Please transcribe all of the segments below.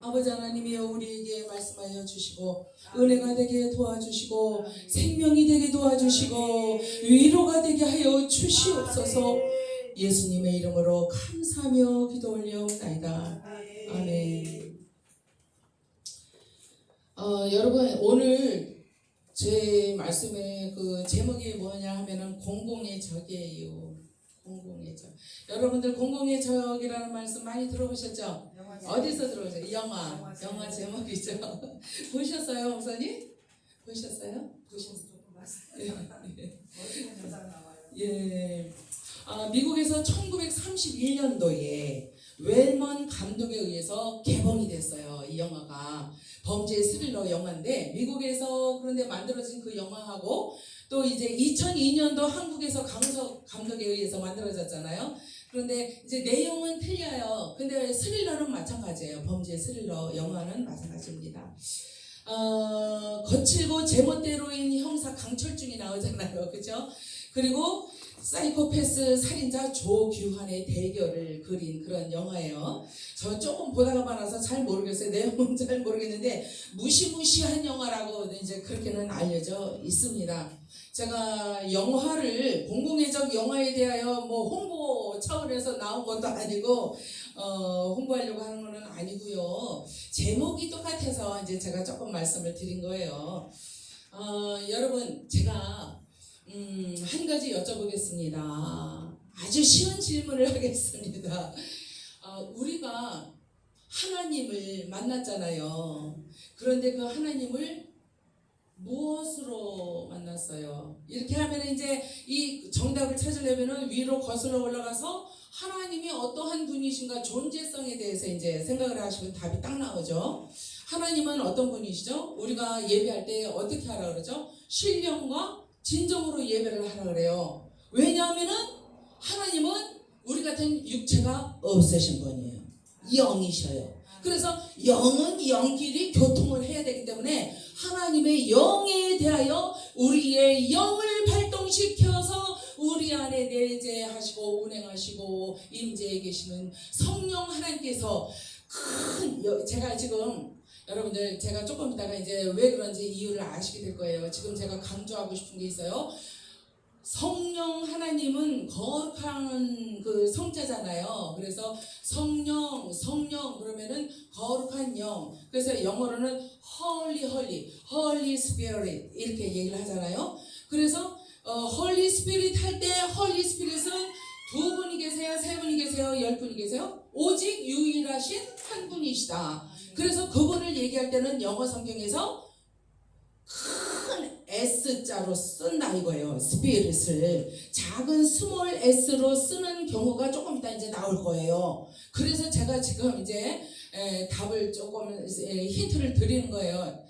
아버지 하나님이여 우리에게 말씀하여 주시고 은혜가 되게 도와주시고 생명이 되게 도와주시고 위로가 되게 하여 주시옵소서. 예수님의 이름으로 감사하며 기도 올려옵나이다. 아멘. 여러분 오늘 제 말씀의 그 제목이 뭐냐 하면은 공공의 적이에요. 공공의 적. 여러분들 공공의 적이라는 말씀 많이 들어보셨죠? 어디서 들어보셨어요? 영화 제목이죠. 보셨어요, 목사님? 보셨어요? 예. 미국에서 1931년도에 웰먼 감독에 의해서 개봉이 됐어요. 이 영화가 범죄 스릴러 영화인데 미국에서 그런데 만들어진 그 영화하고 또 이제 2002년도 한국에서 강석 감독에 의해서 만들어졌잖아요. 그런데 이제 내용은 틀려요. 근데 스릴러는 마찬가지예요. 범죄 스릴러 영화는 마찬가지입니다. 거칠고 제멋대로인 형사 강철중이 나오잖아요. 그죠? 그리고 사이코패스 살인자 조규환의 대결을 그린 그런 영화예요. 저 조금 보다가 말아서 잘 모르겠어요. 내용은 잘 모르겠는데 무시무시한 영화라고 이제 그렇게는 알려져 있습니다. 제가 영화를 공공의 적 영화에 대하여 뭐 홍보 차원에서 나온 것도 아니고 홍보하려고 하는 것은 아니고요. 제목이 똑같아서 이제 제가 조금 말씀을 드린 거예요. 여러분 제가 한 가지 여쭤보겠습니다. 아주 쉬운 질문을 하겠습니다. 우리가 하나님을 만났잖아요. 그런데 그 하나님을 무엇으로 만났어요? 이렇게 하면 이제 이 정답을 찾으려면 위로 거슬러 올라가서 하나님이 어떠한 분이신가 존재성에 대해서 이제 생각을 하시면 답이 딱 나오죠. 하나님은 어떤 분이시죠? 우리가 예배할 때 어떻게 하라 그러죠? 신령과 진정으로 예배를 하라 그래요. 왜냐하면은 하나님은 우리 같은 육체가 없으신 분이에요. 영이셔요. 그래서 영은 영끼리 교통을 해야 되기 때문에 하나님의 영에 대하여 우리의 영을 발동시켜서 우리 안에 내재하시고 운행하시고 임재해 계시는 성령 하나님께서 제가 지금 여러분들 제가 조금 있다가 이제 왜 그런지 이유를 아시게 될 거예요. 지금 제가 강조하고 싶은 게 있어요. 성령 하나님은 거룩한 그 성자잖아요. 그래서 성령 그러면은 거룩한 영. 그래서 영어로는 Holy Spirit 이렇게 얘기를 하잖아요. 그래서 Holy Spirit 할 때 Holy Spirit은 두 분이 계세요, 세 분이 계세요, 10분이 계세요? 오직 유일하신 한 분이시다. 그래서 그분을 얘기할 때는 영어 성경에서 큰 S자로 쓴다 이거예요. 스피릿을 작은 스몰 S로 쓰는 경우가 조금 이따 이제 나올 거예요. 그래서 제가 지금 이제 답을 조금 힌트를 드리는 거예요.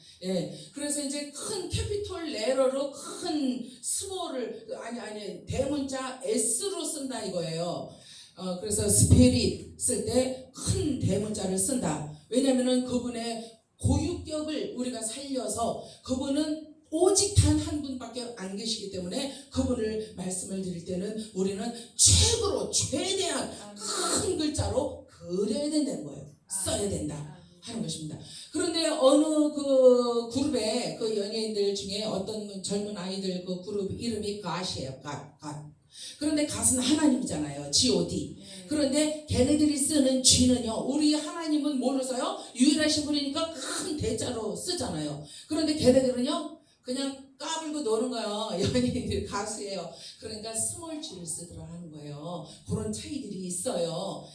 그래서 이제 큰 캐피톨 레터로 큰 스몰을 아니 대문자 S로 쓴다 이거예요. 그래서 스피릿 쓸 때 큰 대문자를 쓴다. 왜냐면은 그분의 고유격을 우리가 살려서 그분은 오직 단 한 분밖에 안 계시기 때문에 그분을 말씀을 드릴 때는 우리는 최고로 최대한 큰 글자로 그려야 된다는 거예요. 써야 된다 하는 것입니다. 그런데 어느 그 그룹의 그 연예인들 중에 어떤 젊은 아이들 그 그룹 이름이 갓이에요. 갓. 그런데 갓은 하나님이잖아요. G.O.D. 그런데 걔네들이 쓰는 G는요. 우리 하나님은 뭘로 써요? 유일하신 분이니까 큰 대자로 쓰잖아요. 그런데 걔네들은요. 그냥 까불고 노는 거예요. 연예인들 가수예요. 그러니까 스몰 G를 쓰더라 하는 거예요. 그런 차이들이 있어요.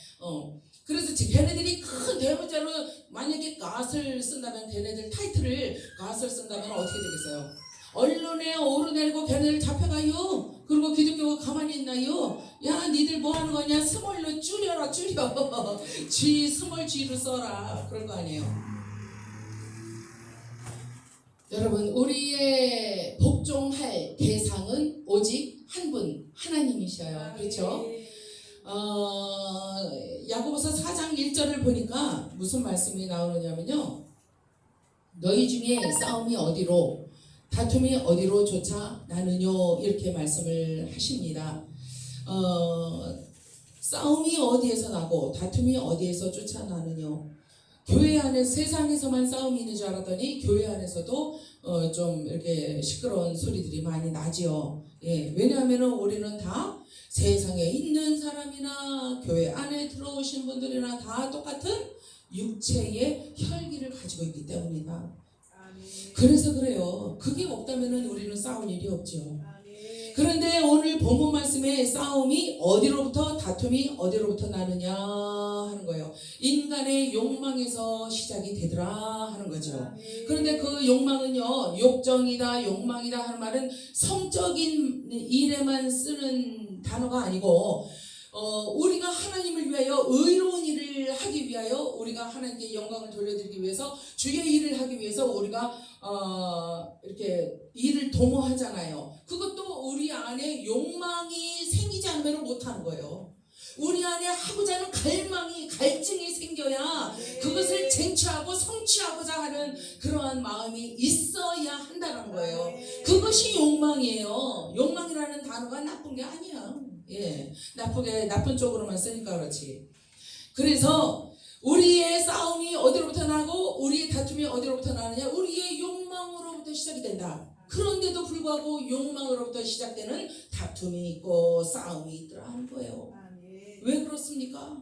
그래서 걔네들이 큰 대문자로 만약에 갓을 쓴다면 걔네들 타이틀을 갓을 쓴다면 어떻게 되겠어요? 언론에 오르내리고 걔네들 잡혀가요. 그리고 기독교가 가만히 있나요? 야 니들 뭐 하는 거냐? 스몰로 줄여 G 스몰 G로 써라 그럴 거 아니에요. 여러분 우리의 복종할 대상은 오직 한 분 하나님이셔요. 그렇죠? 야고보서 4장 1절을 보니까 무슨 말씀이 나오느냐면요. 너희 중에 싸움이 어디로 다툼이 어디로 조차 나느뇨 이렇게 말씀을 하십니다. 싸움이 어디에서 나고 다툼이 어디에서 쫓아나느뇨. 교회 안에 세상에서만 싸움이 있는 줄 알았더니 교회 안에서도 좀 이렇게 시끄러운 소리들이 많이 나지요. 예, 왜냐하면 우리는 다 세상에 있는 사람이나 교회 안에 들어오신 분들이나 다 똑같은 육체의 혈기를 가지고 있기 때문이다. 그래서 그래요. 그게 없다면 우리는 싸울 일이 없죠. 그런데 오늘 본문 말씀에 싸움이 어디로부터, 다툼이 어디로부터 나느냐 하는 거예요. 인간의 욕망에서 시작이 되더라 하는 거죠. 그런데 그 욕망은요, 욕정이다, 욕망이다 하는 말은 성적인 일에만 쓰는 단어가 아니고 우리가 하나님을 위하여 의로운 일을 하기 위하여, 우리가 하나님께 영광을 돌려드리기 위해서, 주의 일을 하기 위해서 우리가 이렇게 일을 도모하잖아요. 그것도 우리 안에 욕망이 생기지 않으면 못하는 거예요. 우리 안에 하고자 하는 갈증이 생겨야 그것을 쟁취하고 성취하고자 하는 그러한 마음이 있어야 한다는 거예요. 그것이 욕망이에요. 욕망이라는 단어가 나쁜 게 아니야. 예, 나쁜 쪽으로만 쓰니까 그렇지. 그래서 우리의 싸움이 어디로부터 나고 우리의 다툼이 어디로부터 나느냐, 우리의 욕망으로부터 시작이 된다. 그런데도 불구하고 욕망으로부터 시작되는 다툼이 있고 싸움이 있더라 하는 거예요. 왜 그렇습니까?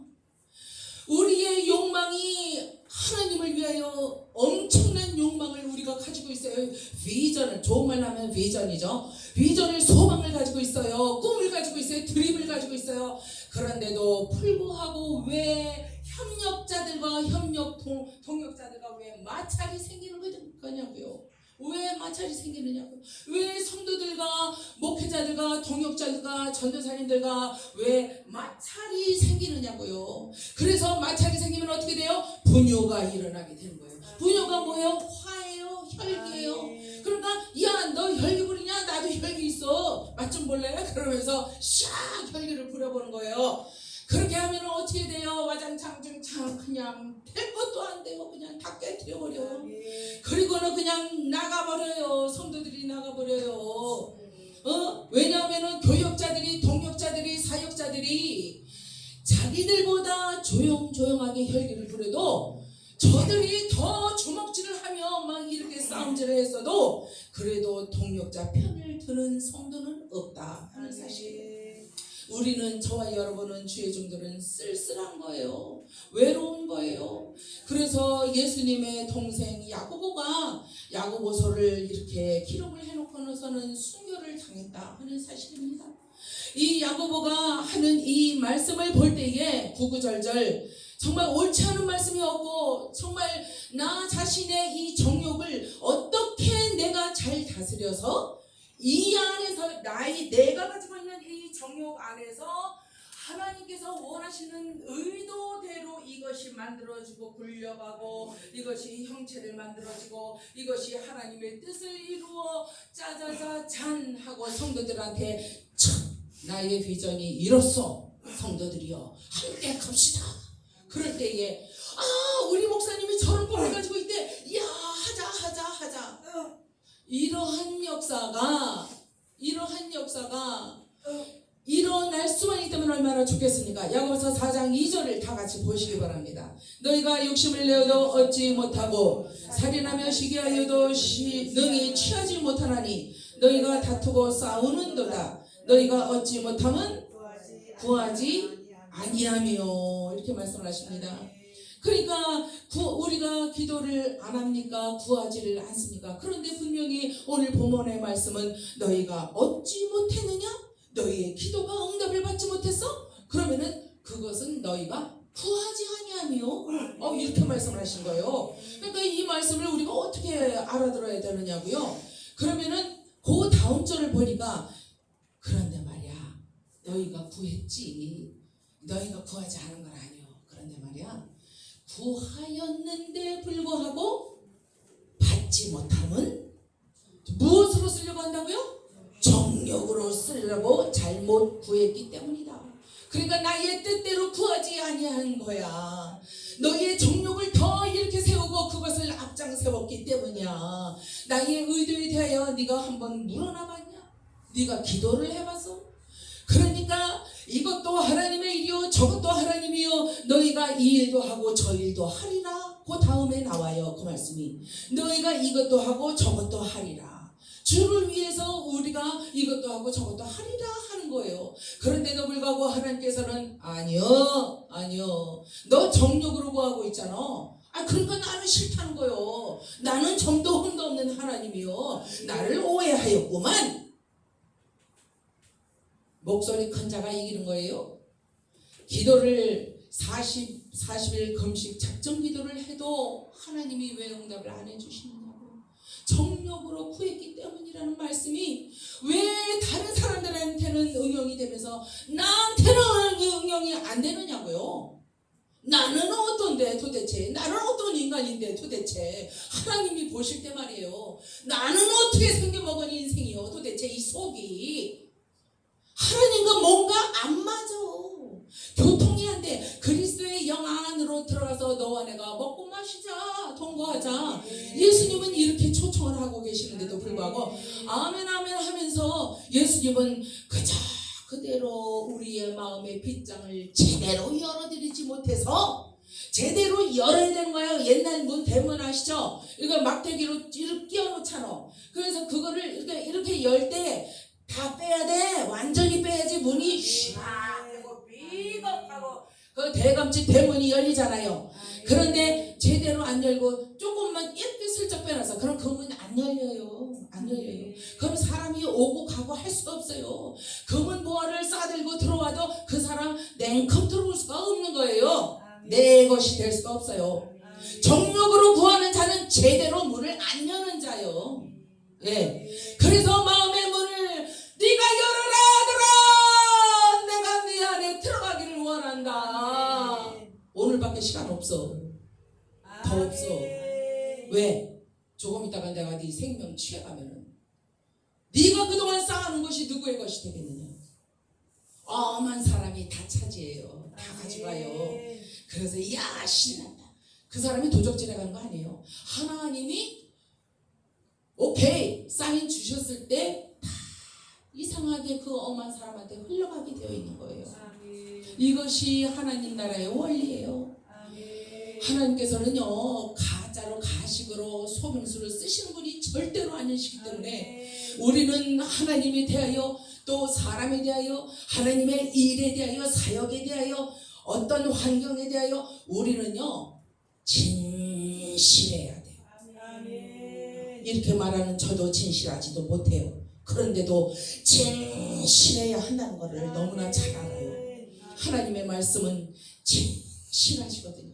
우리의 욕망이 하나님을 위하여 엄청난 욕망을 우리가 가지고 있어요. 비전을, 좋은 말로 하면 비전이죠. 비전을, 소망을 가지고 있어요. 꿈을 가지고 있어요. 드림을 가지고 있어요. 그런데도 불구하고 왜 협력자들과 동역자들과 왜 마찰이 생기는 거냐고요. 왜 마찰이 생기느냐고. 왜 성도들과 목회자들과 동역자들과 전도사님들과 왜 마찰이 생기느냐고요. 그래서 마찰이 생기면 어떻게 돼요? 분요가 일어나게 되는 거예요. 분요가 뭐예요? 화예요, 혈기예요. 그러니까 야, 너 혈기 부리냐? 나도 혈기 있어. 맛 좀 볼래? 그러면서 샥 혈기를 부려보는 거예요. 그렇게 하면 어떻게 돼요? 와장창중창 그냥 될 것도 안 되고 그냥 다 깨뜨려버려요. 그리고는 그냥 나가버려요. 성도들이 나가버려요. 왜냐하면 교역자들이, 동역자들이, 사역자들이 자기들보다 조용조용하게 혈기를 부려도 저들이 더 주먹질을 하며 막 이렇게 싸움질을 했어도 그래도 동역자 편을 드는 성도는 없다 하는 사실이에요. 우리는, 저와 여러분은, 주의 종들은 쓸쓸한 거예요. 외로운 거예요. 그래서 예수님의 동생 야고보가 야고보서를 이렇게 기록을 해놓고서는 순교를 당했다 하는 사실입니다. 이 야고보가 하는 이 말씀을 볼 때에 구구절절 정말 옳지 않은 말씀이 없고, 정말 나 자신의 이 정욕을 어떻게 내가 잘 다스려서 이 안에서 내가 가지고 있는 이 정욕 안에서 하나님께서 원하시는 의도대로 이것이 만들어지고 굴려가고, 이것이 형체를 만들어지고, 이것이 하나님의 뜻을 이루어 짜자자 잔 하고 성도들한테 나의 비전이 이렇소. 성도들이여 함께 갑시다. 그럴 때에 우리 목사님이 저런 꿈을 가지고 있대. 야, 하자. 이러한 역사가 일어날 수만 있다면 얼마나 좋겠습니까? 야고보서 4장 2절을 다 같이 보시기 바랍니다. 너희가 욕심을 내어도 얻지 못하고 살인하며 시기하여도 능히 취하지 못하나니 너희가 다투고 싸우는도다. 너희가 얻지 못하면 구하지 아니하며, 이렇게 말씀을 하십니다. 그러니까 우리가 기도를 안 합니까? 구하지를 않습니까? 그런데 분명히 오늘 본문의 말씀은 너희가 얻지 못했느냐? 너희의 기도가 응답을 받지 못했어? 그러면은 그것은 너희가 구하지 아니하며, 이렇게 말씀을 하신 거예요. 그러니까 이 말씀을 우리가 어떻게 알아들어야 되느냐고요. 그러면은 그 다음 절을 보니까, 그런데 말이야, 너희가 구했지, 너희가 구하지 않은 건 아니요. 그런데 말이야, 구하였는데 불구하고 받지 못함은 무엇으로 쓰려고 한다고요? 정욕으로 쓰려고 잘못 구했기 때문이다. 그러니까 나의 뜻대로 구하지 아니한 거야. 너의 정욕을 더 이렇게 세우고 그것을 앞장 세웠기 때문이야. 나의 의도에 대하여 네가 한번 물어나 봤냐? 네가 기도를 해봤어? 그러니까 이것도 하나님의 일이요 저것도 하나님이요 너희가 이 일도 하고 저 일도 하리라. 그 다음에 나와요. 그 말씀이 너희가 이것도 하고 저것도 하리라. 주를 위해서 우리가 이것도 하고 저것도 하리라 하는 거예요. 그런데도 불구하고 하나님께서는 아니요 너 정욕으로 구하고 있잖아. 그러니까 나는 싫다는 거요. 나는 점도 흠도 없는 하나님이요 나를 오해하였구만. 목소리 큰 자가 이기는 거예요. 기도를 40일 금식 작정 기도를 해도 하나님이 왜 응답을 안 해주시느냐고. 정욕으로 구했기 때문이라는 말씀이 왜 다른 사람들한테는 응용이 되면서 나한테는 응용이 안 되느냐고요. 나는 어떤데 도대체, 나는 어떤 인간인데 도대체 하나님이 보실 때 말이에요. 나는 어떻게 생겨먹은 인생이요 도대체. 이 속이 하나님과 뭔가 안 맞아. 교통이 안 돼. 그리스도의 영 안으로 들어가서 너와 내가 먹고 마시자, 동거하자. 예수님은 이렇게 초청을 하고 계시는데도 불구하고 아멘 아멘 하면서 예수님은 그대로 우리의 마음의 빗장을 제대로 열어드리지 못해서 제대로 열어야 되는 거예요. 옛날 문 대문 아시죠? 이거 막대기로 이렇게 끼워놓잖아. 그래서 그거를 이렇게 열 때 다 빼야 돼. 완전히 빼야지 문이 쉬 하고 삐걱하고 그 대감집 대문이 열리잖아요. 그런데 제대로 안 열고 조금만 이렇게 슬쩍 빼놔서 그럼 그 문 안 열려요. 안 열려요. 그럼 사람이 오고 가고 할 수가 없어요. 금은 보화를 싸들고 들어와도 그 사람 냉큼 들어올 수가 없는 거예요. 내 것이 될 수가 없어요. 정욕으로 구하는 자는 제대로 문을 안 여는 자요. 예. 그래서 마음의 문을 네가 열어라. 내가 네 안에 들어가기를 원한다. 오늘밖에 시간 없어. 더 없어. 왜? 조금 있다가 내가 네 생명 취해가면은 네가 그동안 쌓아놓은 것이 누구의 것이 되겠느냐. 엄한 사람이 다 차지해요. 다 가져가요. 그래서 야 신난다. 그 사람이 도적질해 가는 거 아니에요. 하나님이 오케이 사인 주셨을 때 다 이상하게 그 엄한 사람한테 흘러가게 되어 있는 거예요. 이것이 하나님 나라의 원리예요. 하나님께서는요 가짜로 가식으로 소명수를 쓰시는 분이 절대로 아니시기 때문에 우리는 하나님에 대하여 또 사람에 대하여 하나님의 일에 대하여 사역에 대하여 어떤 환경에 대하여 우리는요 진실해야 돼요. 이렇게 말하는 저도 진실하지도 못해요. 그런데도 진실해야 한다는 것을 너무나 잘 알아요. 하나님의 말씀은 진실하시거든요.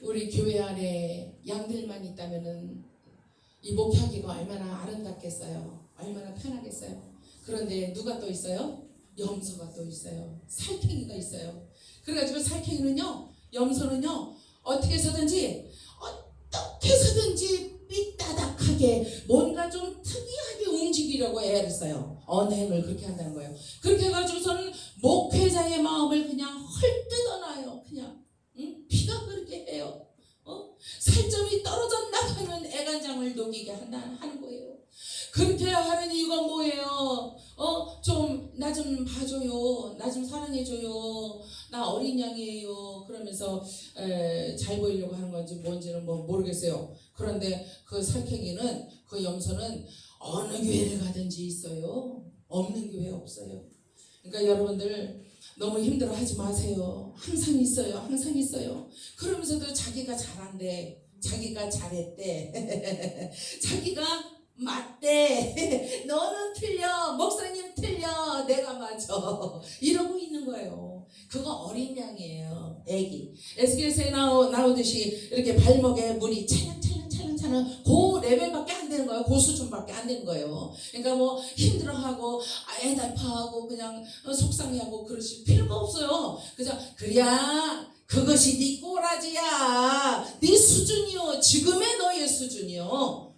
우리 교회 안에 양들만 있다면은 이 목회하기가 얼마나 아름답겠어요. 얼마나 편하겠어요. 그런데 누가 또 있어요? 염소가 또 있어요. 살쾡이가 있어요. 그래가지고 살쾡이는요, 염소는요, 어떻게 해서든지 삐따닥하게 뭔가 좀 특이하게 움직이려고 애를 써요. 언행을 그렇게 한다는 거예요. 그렇게 해가지고서는 목회자의 마음을 그냥 헐뜯어놔요. 그냥 피가 그렇게 해요. 살점이 떨어졌나 하면 애간장을 녹이게 하는 거예요. 그렇게 하는 이유가 뭐예요? 나 좀 봐줘요. 나 좀 사랑해줘요. 나 어린 양이에요. 그러면서 잘 보이려고 하는 건지 뭔지는 모르겠어요. 그런데 그 살쾡이는 그 염소는 어느 교회를 가든지 있어요. 없는 교회 없어요. 그러니까 여러분들 너무 힘들어하지 마세요. 항상 있어요. 항상 있어요. 그러면서도 자기가 잘한대. 자기가 잘했대. 자기가 맞대. 너는 틀려. 목사님 틀려. 내가 맞아. 이러고 있는 거예요. 그거 어린 양이에요. 애기. 에스겔서에 나오듯이 이렇게 발목에 물이 찰랑찰랑 그 레벨밖에 안 되는 거예요. 그 수준밖에 안 되는 거예요. 그러니까 뭐 힘들어하고 애달파하고 그냥 속상해하고 그러실 필요가 없어요. 그래야 그것이 네 꼬라지야. 네 수준이요. 지금의 너의 수준이요.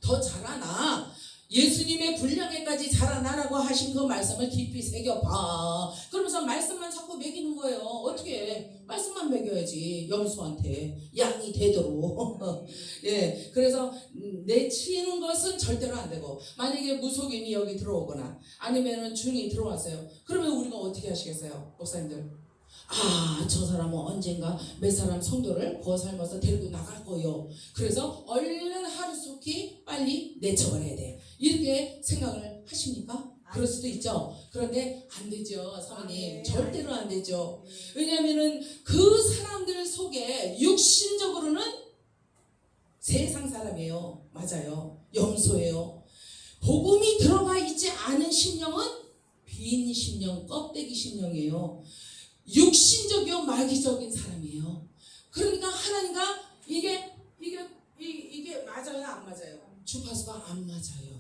더 자라나. 예수님의 분량에까지 자라나라고 하신 그 말씀을 깊이 새겨봐. 그러면서 말씀만 자꾸 매기는 거예요. 어떻게 해? 말씀만 먹여야지. 염소한테 양이 되도록. 예, 그래서 내치는 것은 절대로 안 되고, 만약에 무속인이 여기 들어오거나 아니면은 중이 들어왔어요. 그러면 우리가 어떻게 하시겠어요, 목사님들? 아, 저 사람은 언젠가 몇 사람 성도를 거살면서 데리고 나갈 거요. 그래서 얼른 하루속히 빨리 내쳐버려야 돼. 이렇게 생각을 하십니까? 그럴 수도 있죠. 그런데 안 되죠, 사모님. 절대로 안 되죠. 왜냐하면은 그 사람들 속에 육신적으로는 세상 사람이에요. 맞아요. 염소예요. 복음이 들어가 있지 않은 심령은 빈 심령, 껍데기 심령이에요. 육신적이요, 마귀적인 사람이에요. 그러니까 하나님과 이게 맞아요, 안 맞아요? 주파수가 안 맞아요.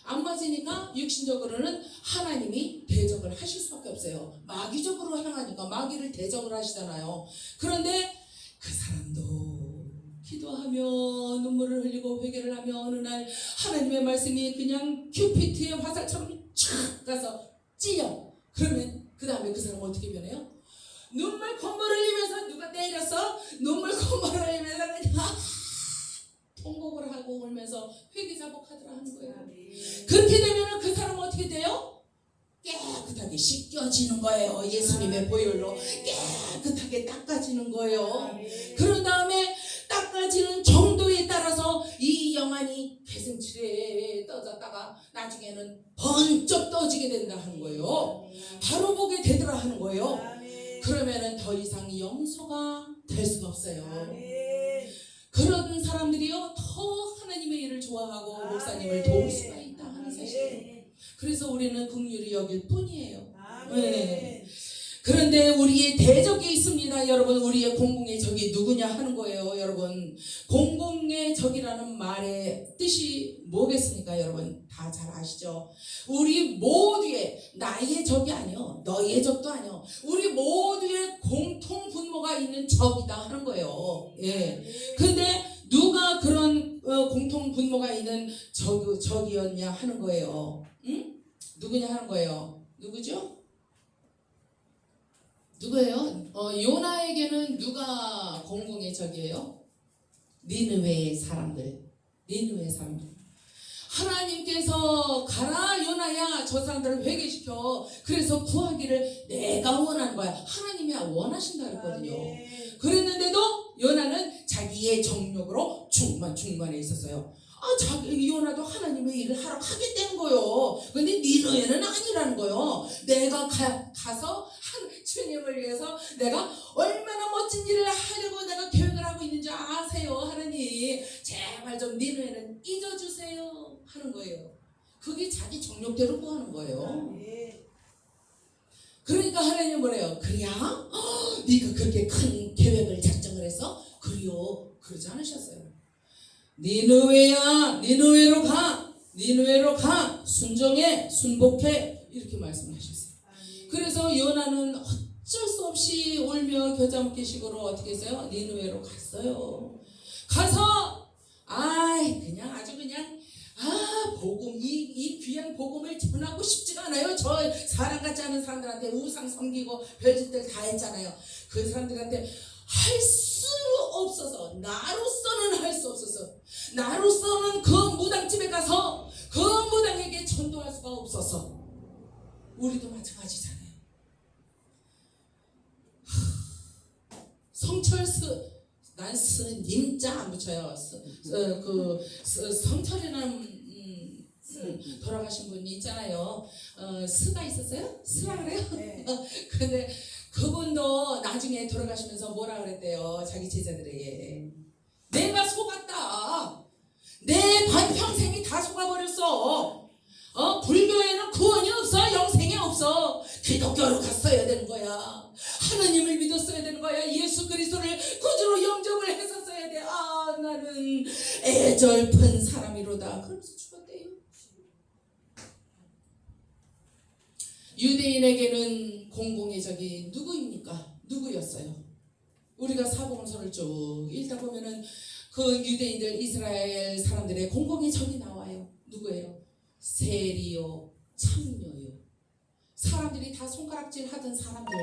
안 맞으니까 육신적으로는 하나님이 대적을 하실 수밖에 없어요. 마귀적으로 행하니까 마귀를 대적을 하시잖아요. 그런데 그 사람도 기도하며 눈물을 흘리고 회개를 하며 어느 날 하나님의 말씀이 그냥 큐피트의 화살처럼 촥 가서 찔려. 그러면 그 다음에 그 사람은 어떻게 변해요? 눈물 콧물 흘리면서 누가 때렸어? 눈물 콧물 흘리면서 그냥 통곡을 하고 울면서 회개자복하더라 하는 거예요. 그렇게 되면 그 사람은 어떻게 돼요? 깨끗하게 씻겨지는 거예요. 예수님의 보혈로 깨끗하게 닦아지는 거예요. 그런 다음에 닦아지는 정도에 따라서 이 영안이 개슴츠레 떠졌다가 나중에는 번쩍 떠지게 된다 하는 거예요. 바로 보게 되더라 하는 거예요. 그러면은 더 이상 염소가 될 수가 없어요. 그런 사람들이요, 더 하나님의 일을 좋아하고 목사님을 도울 수가 있다 하는 사실이에요. 그래서 우리는 긍휼히 여길 뿐이에요. 네. 그런데 우리의 대적이 있습니다. 여러분, 우리의 공공의 적이 누구냐 하는 거예요. 여러분, 공공의 적이라는 말의 뜻이 뭐겠습니까? 여러분 다 잘 아시죠? 우리 모두의, 나의 적이 아니요, 너의 적도 아니요, 우리 모두의 공통 분모가 있는 적이다 하는 거예요. 예. 근데 누가 그런 공통 분모가 있는 적이었냐 하는 거예요. 응? 누구냐 하는 거예요. 누구죠? 누구예요? 요나에게는 누가 공공의 적이에요? 니느웨의 사람들. 니느웨 사람들. 하나님께서 가라 요나야, 저 사람들을 회개시켜. 그래서 구하기를 내가 원하는 거야. 하나님이 원하신다 그랬거든요. 그랬는데도 요나는 자기의 정욕으로 중간에 있었어요. 자기 요나도 하나님의 일을 하러 가겠다는 거요. 근데 니느웨는 아니라는 거요. 내가 가서 주님을 위해서 내가 얼마나 멋진 일을 하려고 내가 계획을 하고 있는지 아세요, 하나님. 제발 좀 니느웨는 잊어주세요 하는 거예요. 그게 자기 정욕대로 구하는 거예요. 그러니까 하나님은 뭐래요? 그래야? 네가 그렇게 큰 계획을 작정을 해서? 그래요. 그러지 않으셨어요. 니느웨야, 니느웨로 가, 니느웨로 가, 순종해, 순복해, 이렇게 말씀을 하셨어요. 그래서 요나는 어쩔 수 없이 울며 겨자 먹기 식으로 어떻게 했어요? 니느웨로 갔어요. 가서 그냥 아주 그냥 복음, 이 귀한 복음을 전하고 싶지가 않아요. 저 사람 같지 않은 사람들한테 우상 섬기고 별짓들 다 했잖아요. 그 사람들한테 할 수 없어서, 나로서는 할 수 없어서, 나로서는 그 무당집에 가서 그 무당에게 전도할 수가 없어서. 우리도 마찬가지잖아요. 성철스, 난 스님자 안 붙여요. 성철이라는 돌아가신 분이 있잖아요. 스가 있었어요? 스라 그래요? 네. 근데 그분도 나중에 돌아가시면서 뭐라 그랬대요, 자기 제자들에게. 내가 속았다. 내 반평생이 다 속아버렸어. 불교에는 구원이 없어. 영생이 없어. 기독교로 갔어야 되는 거야. 하나님을 믿었어야 되는 거야. 예수 그리스도를 구주로 영접을 했었어야 돼. 나는 애절픈 사람이로다. 그러면서 죽었대요. 유대인에게는 공공의 적이 누구입니까? 누구였어요? 우리가 사복음서를 쭉 읽다 보면은 그 유대인들, 이스라엘 사람들의 공공의 적이 나와요. 누구예요? 세리요, 참녀요. 사람들이 다 손가락질 하던 사람들,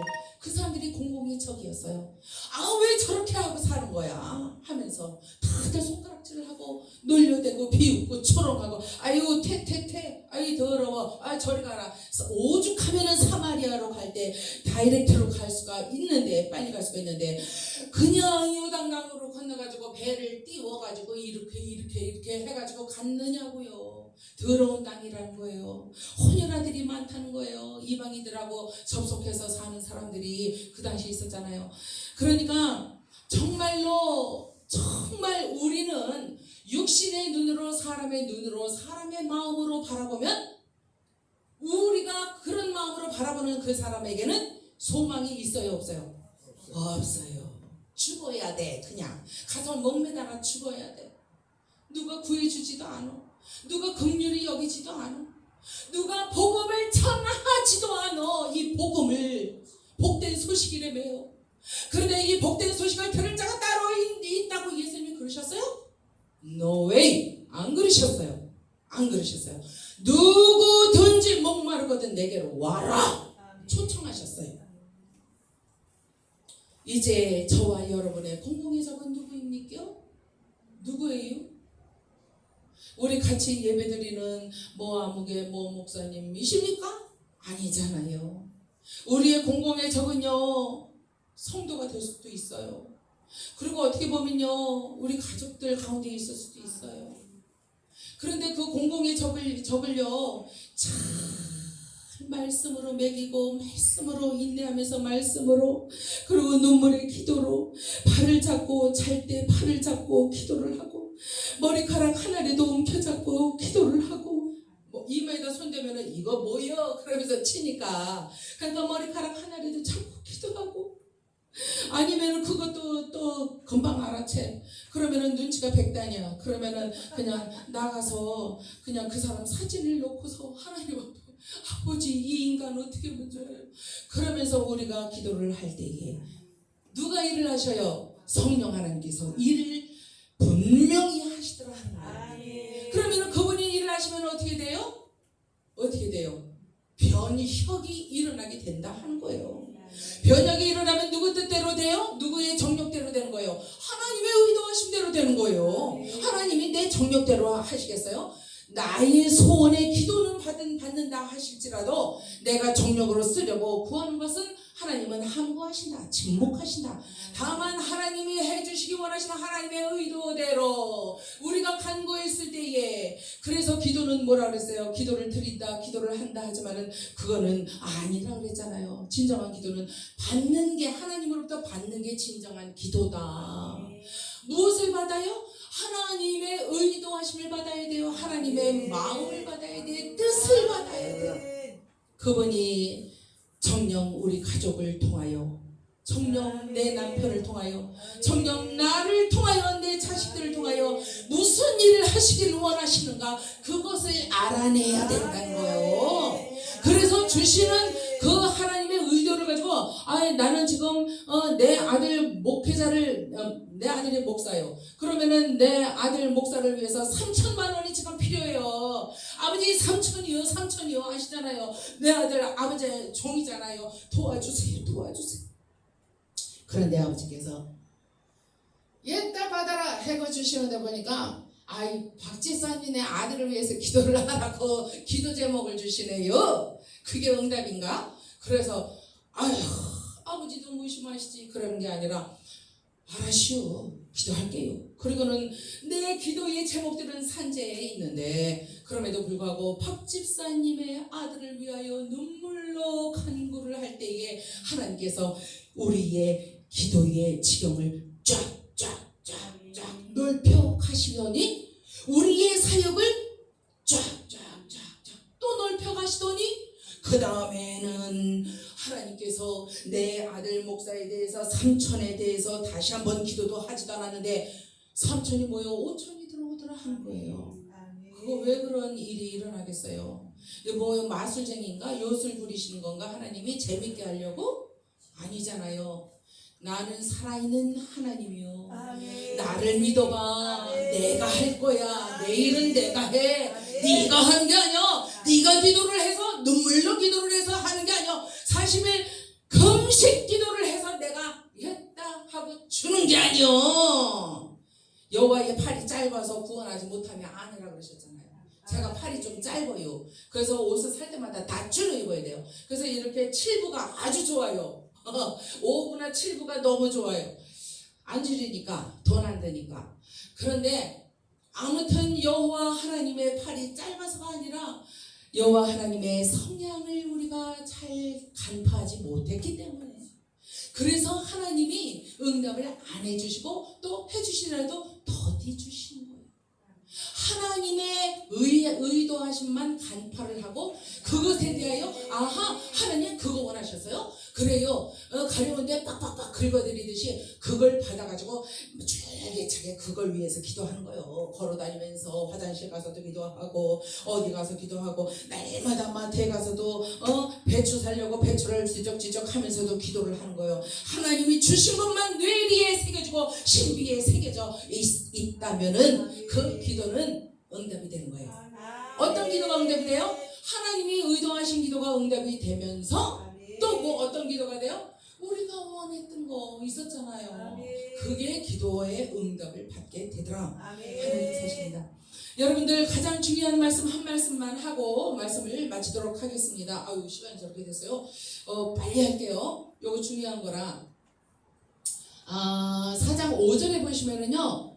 그 사람들이 공공의 소망의 적이었어요. 아, 왜 저렇게 하고 사는 거야 하면서 다들 손가락질을 하고 놀려대고 비웃고 초롱하고 아유 퇴퇴퇴 아유 더러워 아 저리 가라. 오죽하면은 사마리아로 갈 때 다이렉트로 갈 수가 있는데 빨리 갈 수가 있는데 그냥 요단강으로 건너가지고 배를 띄워가지고 이렇게 해가지고 갔느냐고요. 더러운 땅이라는 거예요. 혼혈아들이 많다는 거예요. 이방인들하고 접속해서 사는 사람들이 그 당시에 있었잖아요. 그러니까 정말로 정말 우리는 육신의 눈으로 사람의 눈으로 사람의 마음으로 바라보면 우리가 그런 마음으로 바라보는 그 사람에게는 소망이 있어요 없어요? 없어요. 죽어야 돼. 그냥 가서 목매다가 죽어야 돼. 누가 구해주지도 않아. 누가 긍휼히 여기지도 않아. 누가 복음을 전하지도 않아. 이 복음을 복된 소식이라며요. 그런데 이 복된 소식을 들을 자가 따로 있다고 예수님이 그러셨어요? No way. 안 그러셨어요. 안 그러셨어요. 누구든지 목마르거든 내게로 와라 초청하셨어요. 이제 저와 여러분의 공공의 적은 누구입니까? 누구예요? 우리 같이 예배드리는 뭐 아무개 뭐 목사님이십니까? 아니잖아요. 우리의 공공의 적은요 성도가 될 수도 있어요. 그리고 어떻게 보면요 우리 가족들 가운데 있을 수도 있어요. 그런데 그 공공의 적을요 잘 말씀으로 먹이고 말씀으로 인내하면서 말씀으로 그리고 눈물의 기도로 발을 잡고 잘 때 발을 잡고 기도를 하고 머리카락 하나라도 움켜잡고 기도를 하고 뭐 이마에다 손대면은 이거 뭐여 그러면서 치니까 그러니까 머리카락 하나라도 잡고 기도하고 아니면은 그것도 또 금방 알아채. 그러면은 눈치가 백단이야. 그러면은 그냥 나가서 그냥 그 사람 사진을 놓고서 하나님 앞에 아버지 이 인간 어떻게 문제예요? 그러면서 우리가 기도를 할 때에 누가 일을 하셔요? 성령 하나님께서 일을 분명히 하시더라 하는 거예요. 그러면은 그분이 일을 하시면 어떻게 돼요? 어떻게 돼요? 변혁이 일어나게 된다 하는 거예요. 변혁이 일어나면 누구 뜻대로 돼요? 누구의 정욕대로 되는 거예요? 하나님의 의도하심대로 되는 거예요. 하나님이 내 정욕대로 하시겠어요? 나의 소원의 기도는 받는다 하실지라도 내가 정욕으로 쓰려고 구하는 것은 하나님은 함구하신다. 침묵하신다. 다만 하나님이 해주시기 원하시는 하나님의 의도대로 우리가 간구했을 때에 그래서 기도는 뭐라 그랬어요? 기도를 드린다 기도를 한다 하지만은 그거는 아니라 그랬잖아요. 진정한 기도는 받는 게 하나님으로부터 받는 게 진정한 기도다. 무엇을 받아요? 하나님의 의도하심을 받아야 돼요. 하나님의 마음을 받아야 돼요. 뜻을 받아야 돼요. 그분이 정녕 우리 가족을 통하여 정녕 내 남편을 통하여 정녕 나를 통하여 내 자식들을 통하여 무슨 일을 하시길 원하시는가 그것을 알아내야 된다는 거예요. 그래서 주시는 그 하나님의 의도를 가지고 나는 지금 내 아들 목회자를 내 아들이 목사요. 그러면은 내 아들 목사를 위해서 3천만 원이 지금 필요해요. 아버지 3천이요 하시잖아요. 내 아들 아버지 종이잖아요. 도와주세요. 그런데 아버지께서 옛다 받아라 해고 주시는데 보니까 박지선이네 아들을 위해서 기도를 하라고 기도 제목을 주시네요. 그게 응답인가? 그래서 아버지도 무심하시지 그러는 게 아니라 알았슈 기도할게요. 그리고는 내 기도의 제목들은 산재에 있는데 그럼에도 불구하고 박 집사님의 아들을 위하여 눈물로 간구를 할 때에 하나님께서 우리의 기도의 지경을 쫙쫙 넓혀 가시더니 우리의 사역을 쫙쫙 또 넓혀 가시더니 그 다음에는 하나님께서 내 아들 목사에 대해서 3천에 대해서 다시 한번 기도도 하지도 않았는데 3천이 뭐요? 5천이 들어오더라 한 거예요. 그거 왜 그런 일이 일어나겠어요? 뭐 마술쟁이인가? 요술 부리시는 건가? 하나님이 재밌게 하려고? 아니잖아요. 나는 살아있는 하나님이요. 나를 믿어봐. 내가 할 거야. 내 일은 내가 해. 네가 하는 게 아니야. 네가 기도를 해서 눈물로 기도를 해서 하는 게 아니야. 40일 금식 기도를 해서 내가 주는 게 아니요. 여호와의 팔이 짧아서 구원하지 못하면 아니라 그러셨잖아요. 제가 팔이 좀 짧아요. 그래서 옷을 살 때마다 다 줄여 입어야 돼요. 그래서 이렇게 7부가 아주 좋아요. 5부나 7부가 너무 좋아요. 안 줄이니까 돈 안 드니까. 그런데 아무튼 여호와 하나님의 팔이 짧아서가 아니라 여호와 하나님의 성량을 우리가 잘 간파하지 못했기 때문에, 그래서 하나님이 응답을 안 해주시고 또 해주시라도 더디 주시는 거예요. 하나님의 의도하심만 간파를 하고 그것에 대하여 아하 하나님 그거 원하셨어요? 그래요. 가려운데 빡빡빡 긁어드리듯이 그걸 받아가지고 줄기차게 그걸 위해서 기도하는 거예요. 걸어다니면서 화장실 가서도 기도하고 어디 가서 기도하고 날마다 마트에 가서도 배추 사려고 배추를 지적지적 하면서도 기도를 하는 거예요. 하나님이 주신 것만 뇌리에 새겨지고 신비에 새겨져 있다면은 그 기도는 응답이 되는 거예요. 어떤 기도가 응답이 돼요? 하나님이 의도하신 기도가 응답이 되면서 또 뭐 어떤 기도가 돼요? 우리가 원했던 거 있었잖아요. 그게 기도의 응답을 받게 되더라. 하나님 사십니다. 여러분들 가장 중요한 말씀 한 말씀만 하고 말씀을 마치도록 하겠습니다. 아유 시간이 저렇게 됐어요. 빨리 할게요. 요거 중요한 거라. 4장 5절에 보시면은요,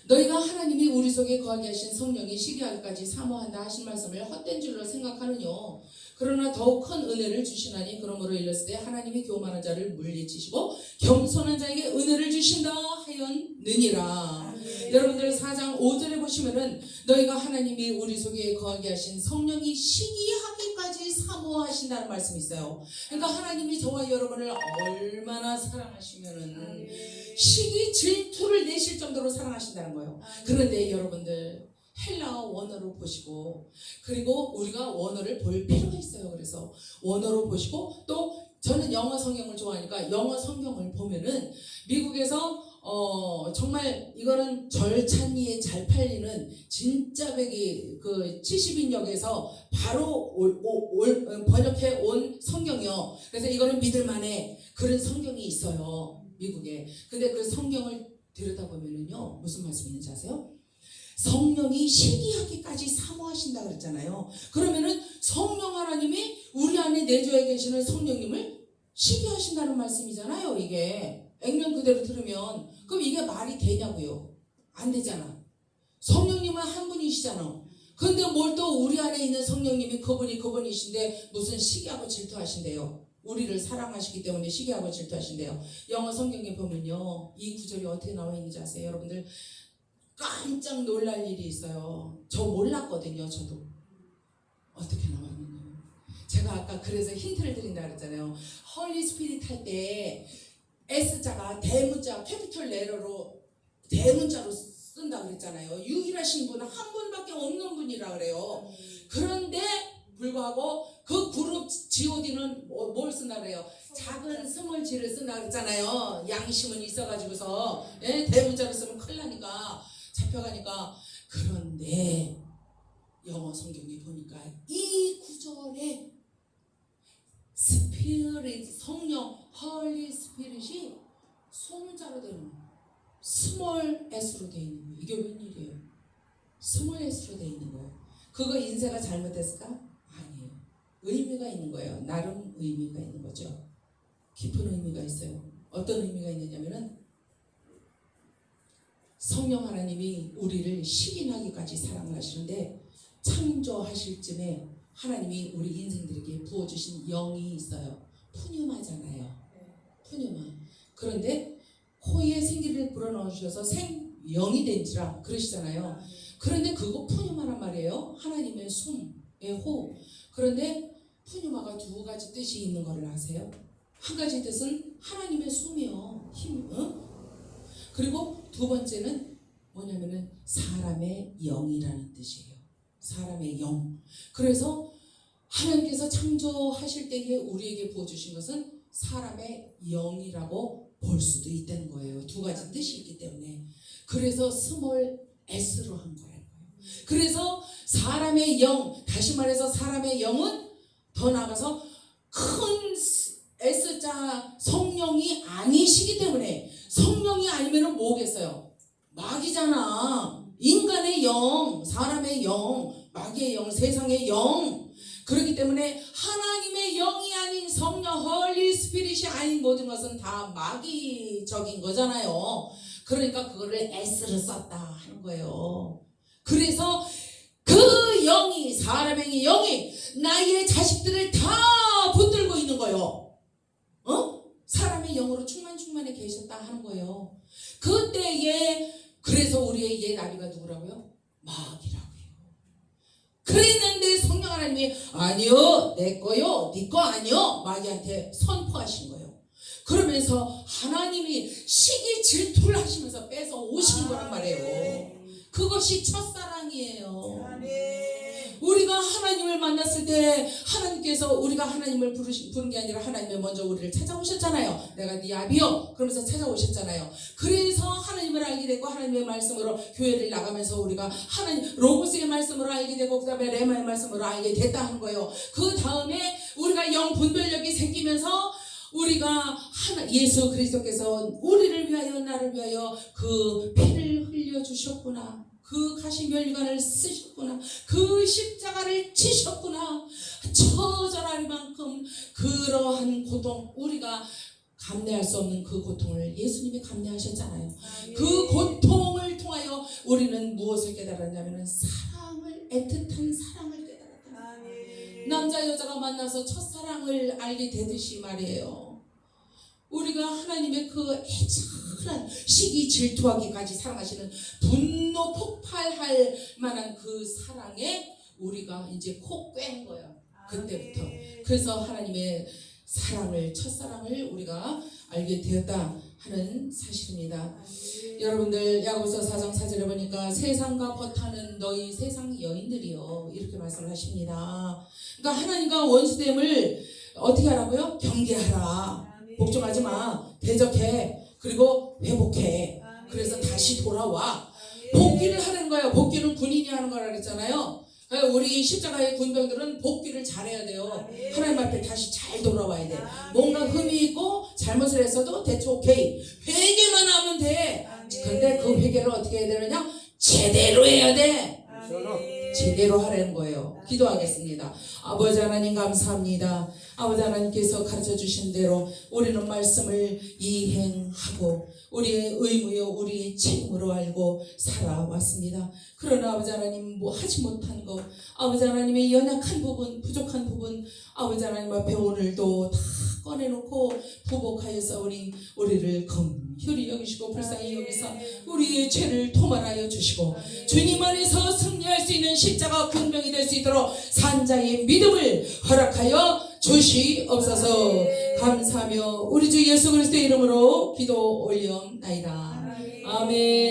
너희가 하나님이 우리 속에 거하게 하신 성령이 시기하기까지 사모한다 하신 말씀을 헛된 줄로 생각하느뇨. 그러나 더욱 큰 은혜를 주시나니 그러므로 일렀을 때 하나님이 교만한 자를 물리치시고 겸손한 자에게 은혜를 주신다 하였느니라. 여러분들 4장 5절에 보시면은 너희가 하나님이 우리 속에 거하게 하신 성령이 시기하기까지 사모하신다는 말씀이 있어요. 그러니까 하나님이 저와 여러분을 얼마나 사랑하시면은 시기 질투를 내실 정도로 사랑하신다는 거예요. 그런데 여러분들 헬라어 원어로 보시고, 그리고 우리가 원어를 볼 필요가 있어요. 그래서 원어로 보시고, 또 저는 영어 성경을 좋아하니까 영어 성경을 보면은 미국에서 정말 이거는 절찬리에 잘 팔리는 진짜 백이 그 70인역에서 바로 번역해 온 성경이요. 그래서 이거는 믿을만해 그런 성경이 있어요, 미국에. 근데 그 성경을 들여다보면은요, 무슨 말씀이 있는지 아세요? 성령이 시기하기까지 사모하신다 그랬잖아요. 그러면은 성령 하나님이 우리 안에 내주에 계시는 성령님을 시기하신다는 말씀이잖아요. 이게 액면 그대로 들으면 그럼 이게 말이 되냐고요? 안 되잖아. 성령님은 한 분이시잖아. 근데 뭘 또 우리 안에 있는 성령님이 그분이신데 무슨 시기하고 질투하신대요. 우리를 사랑하시기 때문에 시기하고 질투하신대요. 영어 성경에 보면요, 이 구절이 어떻게 나와 있는지 아세요? 여러분들 깜짝 놀랄 일이 있어요. 저 몰랐거든요. 저도 어떻게 나와 있는 거예요. 제가 아까 그래서 힌트를 드린다 그랬잖아요. 홀리 스피릿 할 때 S자가 대문자 캐피털 레터로 대문자로 쓴다 그랬잖아요. 유일하신 분은 한 분밖에 없는 분이라 그래요. 그런데 불구하고 그 그룹 God는 뭘 쓴다 그래요? 작은 스몰 G를 쓴다 그랬잖아요. 양심은 있어가지고서 대문자로 쓰면 큰일 나니까 잡혀가니까. 그런데 영어 성경에 보니까 이 구절에 스피릿, 성령, 홀리 스피릿이 소문자로 되는 거예요. 스몰 S로 되어 있는 거예요. 이게 웬일이에요? 스몰 S로 되어 있는 거예요. 그거 인쇄가 잘못됐을까? 아니에요. 의미가 있는 거예요. 나름 의미가 있는 거죠. 깊은 의미가 있어요. 어떤 의미가 있느냐면은 성령 하나님이 우리를 시인하기까지 사랑하시는데 창조하실 쯤에 하나님이 우리 인생들에게 부어주신 영이 있어요. 푸뉴마잖아요. 푸뉴마. 그런데 코에 생기를 불어넣으셔서 생영이 된지라 그러시잖아요. 그런데 그거 푸뉴마란 말이에요. 하나님의 숨의 호흡. 그런데 푸뉴마가 두 가지 뜻이 있는 거를 아세요? 한 가지 뜻은 하나님의 숨이요, 힘. 그리고 두 번째는 뭐냐면은 사람의 영이라는 뜻이에요. 사람의 영. 그래서 하나님께서 창조하실 때에 우리에게 부어주신 것은 사람의 영이라고 볼 수도 있다는 거예요. 두 가지 뜻이 있기 때문에. 그래서 스몰 S로 한 거예요. 그래서 사람의 영, 다시 말해서 사람의 영은 더 나아가서 큰 S자 성령이 아니시기 때문에 성령이 아니면 뭐겠어요? 마귀잖아. 인간의 영, 사람의 영, 마귀의 영, 세상의 영. 그렇기 때문에 하나님의 영이 아닌 성령, 홀리 스피릿이 아닌 모든 것은 다 마귀적인 거잖아요. 그러니까 그거를 S를 썼다 하는 거예요. 그래서 그 영이, 사람의 영이 나의 자식들을 다 붙들고 있는 거예요. 사람의 영으로 충만해 계셨다 하는 거예요. 그때에 그래서 우리의 옛 아비가 누구라고요? 마귀라고요. 그랬는데 성령 하나님이 아니요, 내 거요, 네 거 아니요, 마귀한테 선포하신 거예요. 그러면서 하나님이 시기 질투를 하시면서 뺏어 오신 거란 말이에요. 그것이 첫사랑이에요. 우리가 하나님을 만났을 때 하나님께서 우리가 하나님을 부른 게 아니라 하나님이 먼저 우리를 찾아오셨잖아요. 내가 네 아비요 그러면서 찾아오셨잖아요. 그래서 하나님을 알게 되고 하나님의 말씀으로 교회를 나가면서 우리가 하나님 로고스의 말씀으로 알게 되고 그 다음에 레마의 말씀으로 알게 됐다 하는 거예요. 그 다음에 우리가 영 분별력이 생기면서 우리가 예수 그리스도께서 우리를 위하여 나를 위하여 그 피를 흘려주셨구나. 그 가시면류관을 쓰셨구나. 그 십자가를 치셨구나. 처절할 만큼 그러한 고통, 우리가 감내할 수 없는 그 고통을 예수님이 감내하셨잖아요. 그 고통을 통하여 우리는 무엇을 깨달았냐면 사랑을, 애틋한 사랑을 깨달았다. 남자 여자가 만나서 첫사랑을 알게 되듯이 말이에요. 우리가 하나님의 그 애절한 시기 질투하기까지 사랑하시는 분노 폭발할 만한 그 사랑에 우리가 이제 코 꿰는 거예요. 그때부터. 그래서 하나님의 사랑을, 첫사랑을 우리가 알게 되었다 하는 사실입니다. 여러분들 야고보서 4장 4절에 보니까 세상과 버타는 너희 세상 여인들이요 이렇게 말씀을 하십니다. 그러니까 하나님과 원수됨을 어떻게 하라고요? 경계하라. 복종하지 마. 대적해. 그리고 회복해. 그래서 다시 돌아와. 복귀를 하는 거예요. 복귀는 군인이 하는 거라 그랬잖아요. 우리 십자가의 군병들은 복귀를 잘해야 돼요. 하나님 앞에 다시 잘 돌아와야 돼. 뭔가 흠이 있고 잘못을 했어도 대충 오케이. 회개만 하면 돼. 근데 그 회개를 어떻게 해야 되느냐? 제대로 해야 돼. 제대로 하라는 거예요. 기도하겠습니다. 아버지 하나님 감사합니다. 아버지 하나님께서 가르쳐 주신 대로 우리는 말씀을 이행하고 우리의 의무요 우리의 책임으로 알고 살아왔습니다. 그러나 아버지 하나님 뭐 하지 못한 거, 아버지 하나님의 연약한 부분, 부족한 부분 아버지 하나님 앞에 오늘도 다 꺼내놓고 부복하여서 우리를 긍휼히 여기시고 불쌍히 여기사 우리의 죄를 토말하여 주시고 주님 안에서 승리할 수 있는 십자가 군병이 될 수 있도록 산자의 믿음을 허락하여 주시옵소서. 감사하며 우리 주 예수 그리스도의 이름으로 기도 올려나이다. 아멘.